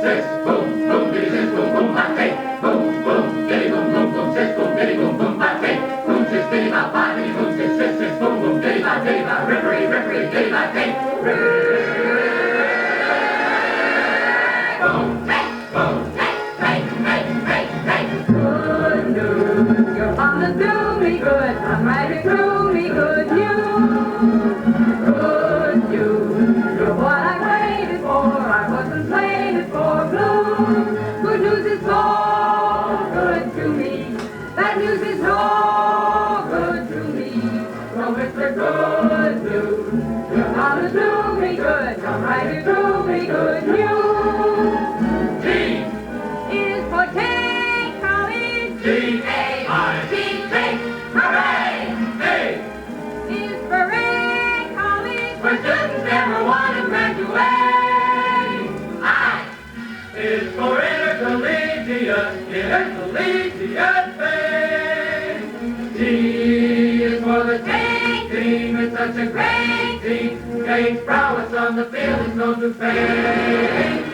sis, boom, boom, diddy, sis, boom, boom, bop, hey. Boom, boom, diddy, boom, boom, boom, sis, boom, diddy, boom, boom, bop, hey. Boom, sis, diddy, bop, bop, diddy, boom, sis, boom, boom, diddy, bop, rippery, rippery, diddy, bop, hey. Boom, hey, boom, hey, hey, hey, hey, hey. Good news, you're bound to do me good. I'm right through me, good news. Good news, you're what I waited for. I wasn't playing for blue. Good news is so good to me. Bad news is no good to me. So it's the good news. You're bound to do me good. Come right through me, good news. T is for take, college. T-A-I-T, take, hooray! A is for ray, college. Where students never want to graduate. I is for intercollegiate, intercollegiate fame. T is for the take team, it's such a great team. Gates prowess on the field is known to fame.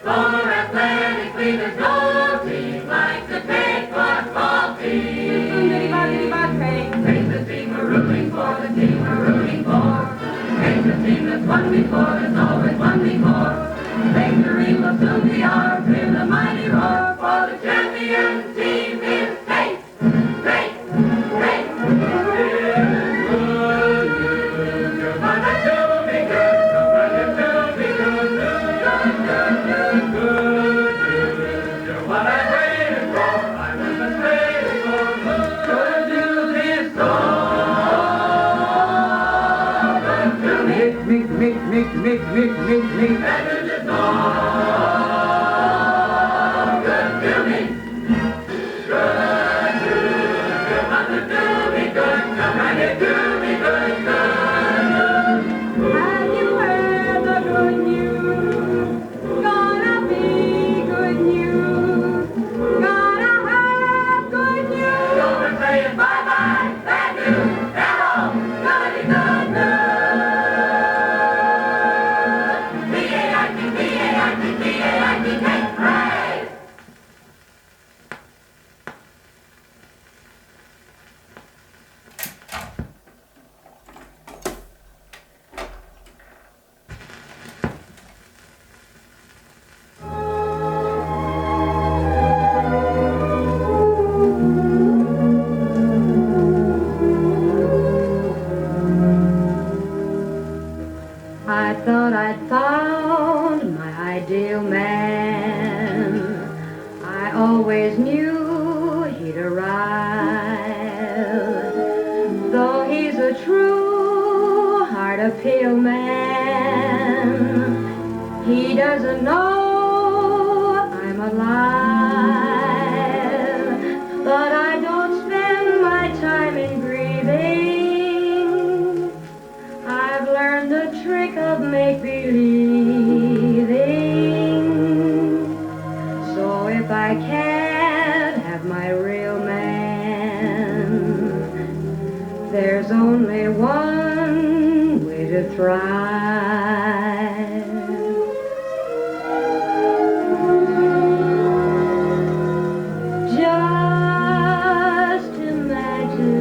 More athletically, there's no team like the take football team. Take the team we're rooting for, the team we're rooting for. Take the team that's won before, that's always won before. Victory will soon be ours, hear the mighty roar, for the champion team is Take. Take, take. It's good news, you're gonna do me good, come running to me good news. Good news, you're what I waited for, I wasn't waiting for. Good news is so good to me. Me. Bad news is so good to me. Good news, you're gonna do me good, come right here to me good, good news. Have you heard the good news? Gonna be good news. Gonna have good news. Don't say bye-bye, bad news. Hello, gonna be good news. B-A-I-T, B-A-I-T, B-A-I-T, take, hooray! I thought I'd found my ideal man. I always knew he'd arrive. Though he's a true heart appeal man, he doesn't know I'm alive. But I don't spend my time in grieving. I've learned the trick of make-believing. So if I can't have my real man, there's only one way to thrive. Just imagine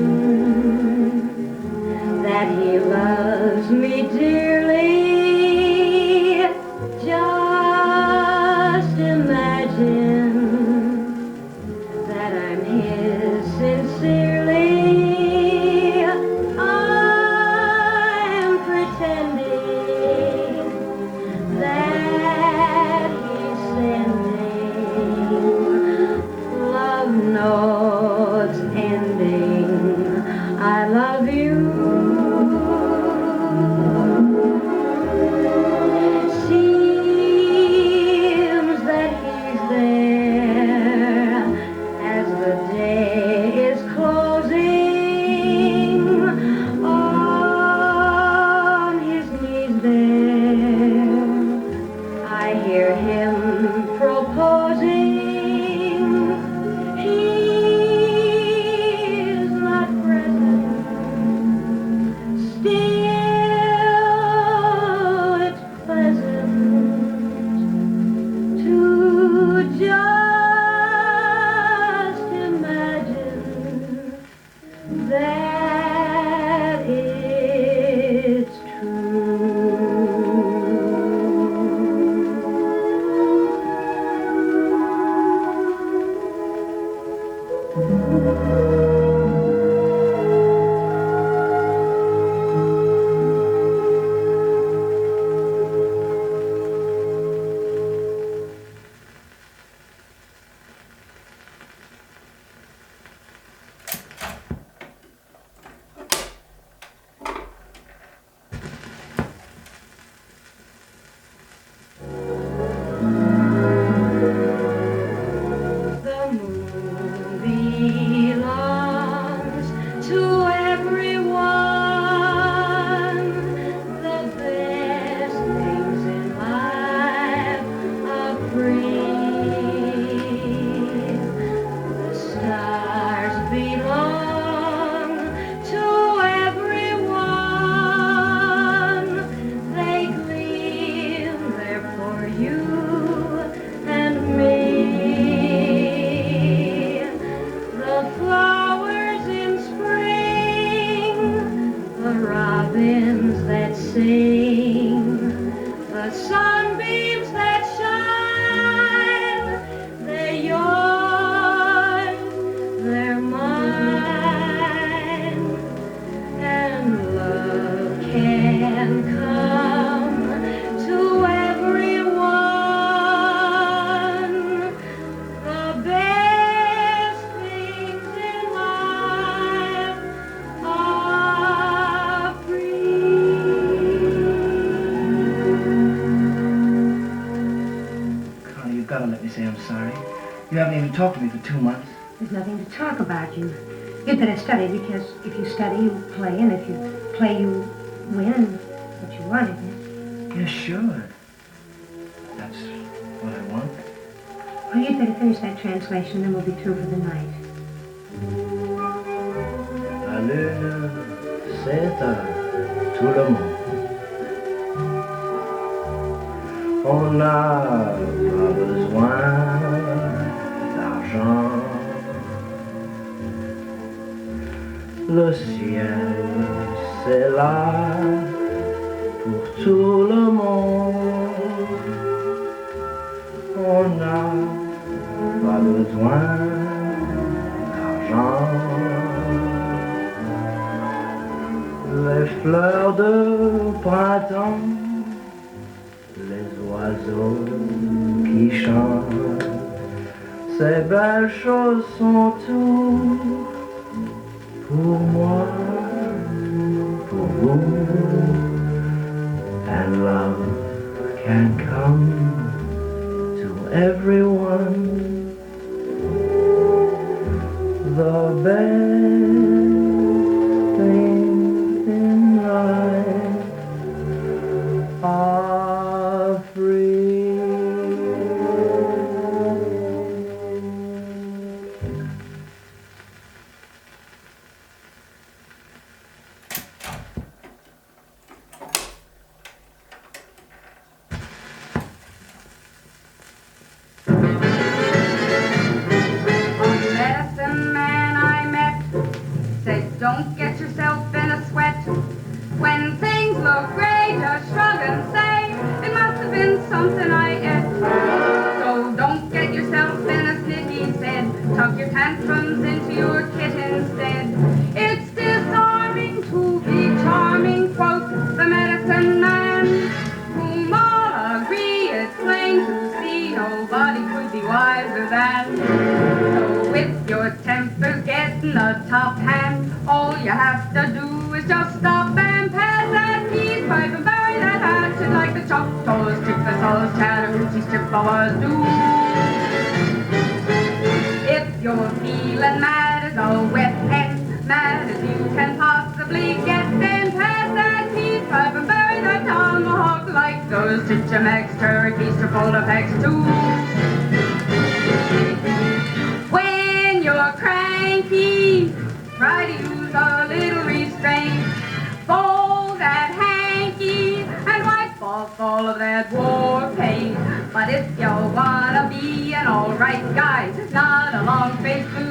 that he loves me dearly. Just imagine that I'm his sincerely. I'm pretending sing. The sunbeams that shine, they're yours, they're mine, and love can come to everyone. The best things in life are Connie, you've got to let me say I'm sorry. You haven't even talked to me for 2 months. There's nothing to talk about. You'd better study, because if you study, you play, and if you play, you win what you want, isn't it? Yeah, sure. That's what I want. Well, you'd better finish that translation, then we'll be through for the night. La lune, c'est à tout le monde. On n'a pas besoin d'argent. Le ciel, c'est là pour tout le monde. On n'a pas besoin d'argent. Les fleurs de printemps, les oiseaux qui chantent, ces belles choses sont tout pour moi, pour vous. And love can come to everyone. The best things in life are free. Medicine man I met said, don't get yourself in a sweat. When things look gray, just shrug and say, it must have been something I ate. So don't get yourself in a snit, he said. Tuck your tantrums into your kit instead. It's disarming to be charming, quote the medicine man, whom all agree it's plain to see nobody could be wiser than. So if your temper's getting a top hand, all you have to do is just stop and pass that peace pipe and bury that hatchet like the Choctaws, Chickasaws, Chattahoochees, Chippewas do. If you're feeling mad as a wet hen, mad as you can possibly get, then pass that peace pipe and bury that tomahawk like those Chichimex turkeys are full of hex too. When you're cranky, try to use a little restraint. Fold that hanky and wipe off all of that war paint. But if you wanna be an alright guy, not a long-faced loser,